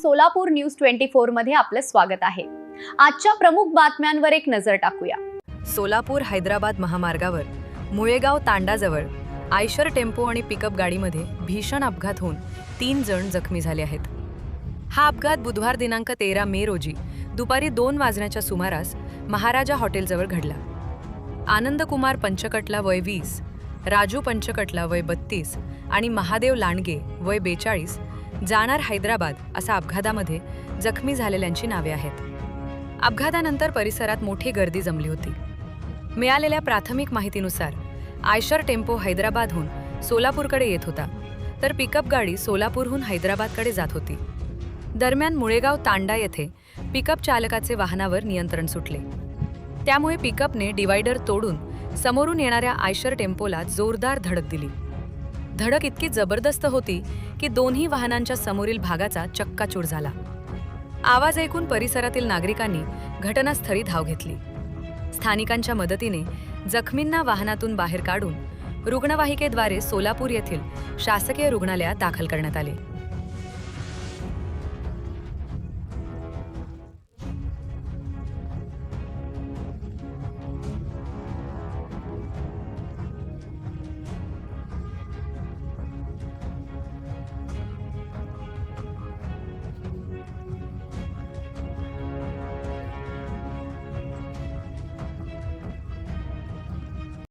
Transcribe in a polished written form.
Solapur news 24 मध्ये आपलं स्वागत आहे। आजच्या प्रमुख बातम्यांवर एक नजर टाकूया। सोलापूर हैदराबाद महामार्गावर मुळेगाव तांडाजवळ आयशर टेम्पो आणि पिकअप गाडीमध्ये भीषण अपघात होऊन 3 जण जखमी झाले आहेत। हा अपघात बुधवार दिनांक 13 मे रोजी दुपारी 2 वाजण्याच्या सुमारास महाराजा हॉटेलजवळ घडला। आनंद कुमार पंचकटला वय 20, राजू पंचकटला वय 32 आणि महादेव लांडगे वय 42 जाणार हैदराबाद असा अपघातामध्ये जखमी झालेल्यांची नावे आहेत। अपघातानंतर परिसरात मोठी गर्दी जमली होती। मिळालेल्या प्राथमिक माहितीनुसार आयशर टेम्पो हैदराबादहून सोलापूरकडे येत होता, तर पिकअप गाडी सोलापूरहून हैदराबादकडे जात होती। दरम्यान मुळेगाव तांडा येथे पिकअप चालकाचे वाहनावर नियंत्रण सुटले। त्यामुळे पिकअपने डिवायडर तोडून समोरून येणाऱ्या आयशर टेम्पोला जोरदार धडक दिली। धडक इतकी जबरदस्त होती की दोन्ही वाहनांच्या समोरील भागाचा चक्काचूर झाला। आवाज ऐकून परिसरातील नागरिकांनी घटनास्थळी धाव घेतली। स्थानिकांच्या मदतीने जखमींना वाहनातून बाहेर काढून रुग्णवाहिकेद्वारे सोलापूर येथील शासकीय रुग्णालयात दाखल करण्यात आले।